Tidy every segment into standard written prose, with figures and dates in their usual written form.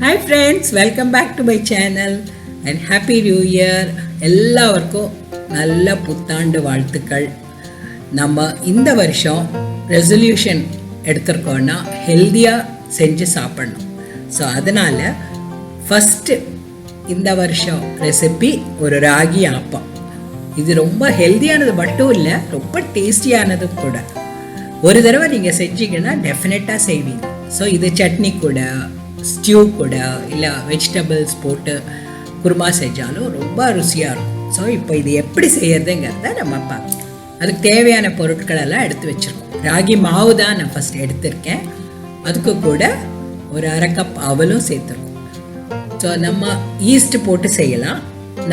Hi friends, welcome back to my channel and happy new year. எல்லாருக்கும் நல்ல புத்தாண்டு வாழ்த்துக்கள். நம்ம இந்த வருஷம் ரெசல்யூஷன் எடுத்துருக்கோன்னா ஹெல்தியாக செஞ்சு சாப்பிடணும். ஸோ அதனால் ஃபஸ்ட்டு இந்த வருஷம் ரெசிபி ஒரு ராகி ஆப்பம். இது ரொம்ப ஹெல்தியானது மட்டும் இல்லை, ரொம்ப டேஸ்டியானது கூட. ஒரு தடவை நீங்கள் செஞ்சீங்கன்னா டெஃபினட்டாக செய்வீங்க. ஸோ இது சட்னி கூட, ஸ்டியூ கூட, இல்லை வெஜிடபிள்ஸ் போட்டு குருமா செஞ்சாலும் ரொம்ப ருசியாக இருக்கும். ஸோ இப்போ இது எப்படி செய்யறதுங்கிறத நம்ம பார்க்கலாம். அதுக்கு தேவையான பொருட்கள் எல்லாம் எடுத்து வச்சுருக்கோம். ராகி மாவு தான் நான் ஃபஸ்ட் எடுத்திருக்கேன். அதுக்கு கூட ஒரு அரை கப் அவலும் சேர்த்துருக்கோம். ஸோ நம்ம ஈஸ்ட் போட்டு செய்யலாம்.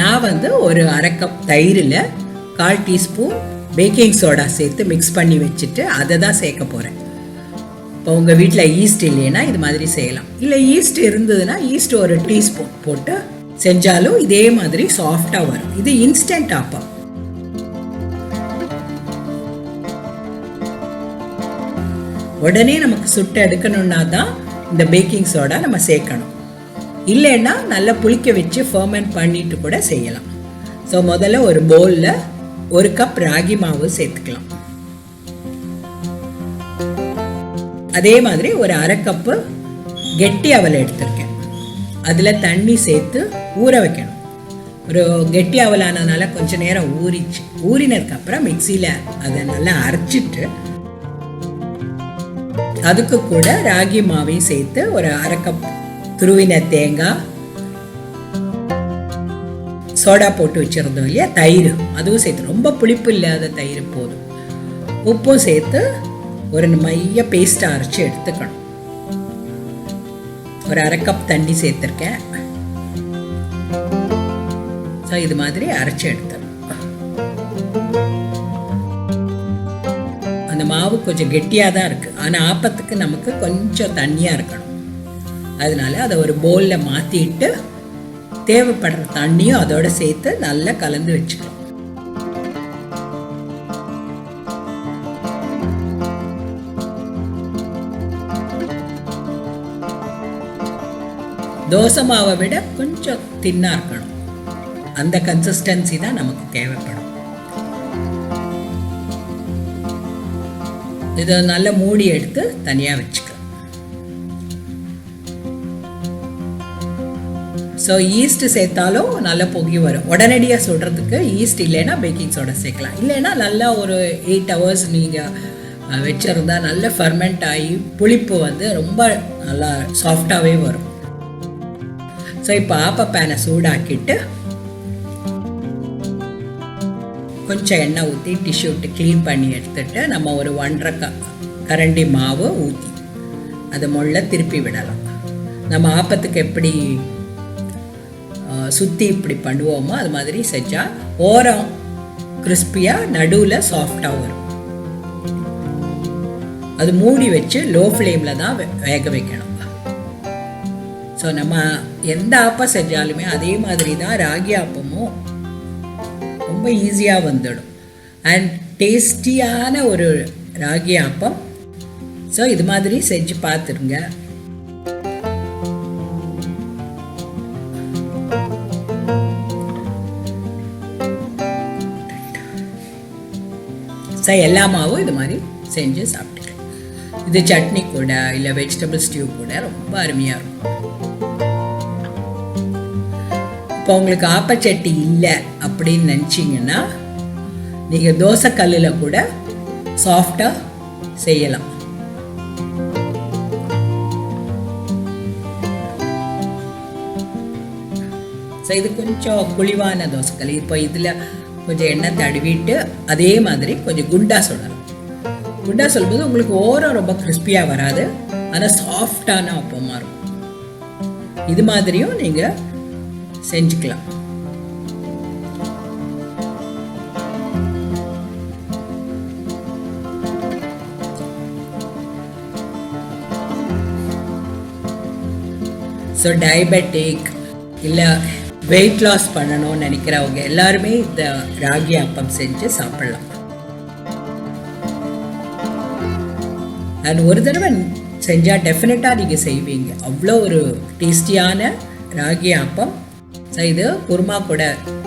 நான் ஒரு அரை கப் தயிரில் 1/4 டீஸ்பூன் பேக்கிங் சோடா சேர்த்து மிக்ஸ் பண்ணி வச்சுட்டு அதை தான் சேர்க்க போகிறேன். இப்போ உங்கள் வீட்டில் ஈஸ்ட் இல்லைன்னா இது மாதிரி செய்யலாம். இல்லை ஈஸ்ட் இருந்ததுன்னா ஈஸ்ட் ஒரு டீஸ்பூன் போட்டு செஞ்சாலும் இதே மாதிரி சாஃப்டாக வரும். இது இன்ஸ்டன்ட் ஆப்பம். உடனே நமக்கு சுட்டு எடுக்கணும்னா தான் இந்த பேக்கிங் சோடா நம்ம சேர்க்கணும். இல்லைன்னா நல்லா புளிக்க வச்சு ஃபர்மெண்ட் பண்ணிட்டு கூட செய்யலாம். ஸோ முதல்ல ஒரு பவுலில் 1 கப் ராகி மாவு சேர்த்துக்கலாம். அதே மாதிரி ஒரு அரை கப்பு கெட்டி அவலை எடுத்திருக்கேன். அதில் தண்ணி சேர்த்து ஊற வைக்கணும். ஒரு கெட்டி அவலானதுனால கொஞ்சம் நேரம் ஊறினதுக்கப்புறம் மிக்சியில் அதை நல்லா அரைச்சிட்டு அதுக்கு கூட ராகி மாவையும் சேர்த்து ஒரு அரை கப் துருவின தேங்காய், சோடா போட்டு வச்சிருந்தோம் இல்லையா, தயிர், அதுவும் சேர்த்து, ரொம்ப புளிப்பு இல்லாத தயிர் போதும். உப்பும் சேர்த்து ஒரு மைய பேஸ்ட் அரைச்சி எடுத்துக்கணும். ஒரு அரை கப் தண்ணி சேர்த்துருக்கேன். ஸோ இது மாதிரி அரைச்சி எடுத்துக்கணும். அந்த மாவு கொஞ்சம் கெட்டியாக தான் இருக்குது, ஆனால் ஆப்பத்துக்கு நமக்கு கொஞ்சம் தண்ணியாக இருக்கணும். அதனால அதை ஒரு பவுலில் மாற்றிட்டு தேவைப்படுற தண்ணியும் அதோட சேர்த்து நல்லா கலந்து வச்சுக்கணும். தோசை மாவை விட கொஞ்சம் தின்னாக இருக்கணும். அந்த கன்சிஸ்டன்சி தான் நமக்கு தேவைப்படும். இதை நல்லா மூடி எடுத்து தனியாக வச்சுக்கலாம். ஸோ ஈஸ்ட் சேர்த்தாலும் நல்லா பொங்கி வரும். உடனடியாக சுடுறதுக்கு ஈஸ்ட் இல்லைன்னா பேக்கிங் சோடா சேர்க்கலாம். இல்லைன்னா நல்லா ஒரு 8 hours நீங்கள் வச்சுருந்தா நல்ல ஃபர்மெண்ட் ஆகி புளிப்பு ரொம்ப நல்லா சாஃப்டாகவே வரும். ஸோ இப்போ ஆப்ப பேனை சூடாக்கிட்டு கொஞ்சம் எண்ணெய் ஊற்றி டிஷ்யூ விட்டு க்ளீன் பண்ணி எடுத்துட்டு நம்ம ஒரு 1.5 கரண்டி மாவு ஊற்றி அதை முள்ள திருப்பி விடலாம். நம்ம ஆப்பத்துக்கு எப்படி சுற்றி இப்படி பண்ணுவோமோ அது மாதிரி செஞ்சால் ஓரம் கிறிஸ்பியாக, நடுவில் சாஃப்டாக வரும். அது மூடி வச்சு லோ ஃப்ளேமில் தான் வேக வைக்கணும். ஸோ நம்ம எந்த ஆப்பம் செஞ்சாலுமே அதே மாதிரி தான் ராகி ஆப்பமும் ரொம்ப ஈஸியாக வந்துடும். அண்ட் டேஸ்டியான ஒரு ராகி ஆப்பம். ஸோ இது மாதிரி செஞ்சு பார்த்துருங்க. ஸோ எல்லா மாவும் இது மாதிரி செஞ்சு சாப்பிட்டுக்கலாம். இது சட்னி கூட இல்லை வெஜிடபிள் ஸ்டியூ கூட ரொம்ப அருமையாக இருக்கும். இப்போ உங்களுக்கு ஆப்பச்சட்டி இல்லை அப்படின்னு நினச்சிங்கன்னா நீங்கள் தோசை கல்லில் கூட சாஃப்டாக செய்யலாம். ஸோ இது கொஞ்சம் குழிவான தோசைக்கல். இப்போ இதில் கொஞ்சம் எண்ணெய் தடவிட்டு அதே மாதிரி கொஞ்சம் குண்டா சொல்லலாம். குண்டா சொல்லும்போது உங்களுக்கு ஓரம் ரொம்ப கிறிஸ்பியாக வராது, ஆனால் சாஃப்டான அப்பமாக இருக்கும். இது மாதிரியும் நீங்கள் செஞ்சுக்கலாம். ஸோ டயபெட்டிக் இல்லை வெயிட் லாஸ் பண்ணணும்னு நினைக்கிறவங்க எல்லாருமே இந்த ராகி அப்பம் செஞ்சு சாப்பிடலாம். அண்ட் ஒரு தடவை செஞ்சால் டெஃபினட்டாக நீங்கள் செய்வீங்க. அவ்வளோ ஒரு டேஸ்டியான ராகி ஆப்பம். ஸோ இது குருமா கூட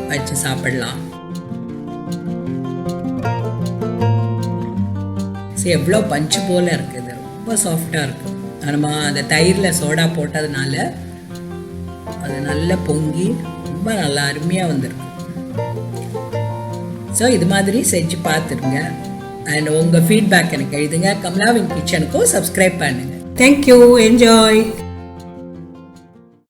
வச்சு சாப்பிடலாம். ஸோ எவ்வளோ பஞ்சு போல் இருக்குது, ரொம்ப சாஃப்டாக இருக்குது. நம்ம அந்த தயிரில் சோடா போட்டதுனால அது நல்லா பொங்கி ரொம்ப நல்லா அருமையாக வந்திருக்கு. ஸோ இது மாதிரி செஞ்சு பார்த்துருங்க. அண்ட் உங்கள் ஃபீட்பேக் எனக்கு எழுதுங்க. கமலாவின் கிச்சனுக்கும் சப்ஸ்கிரைப் பண்ணுங்கள். தேங்க்யூ. என்ஜாய்.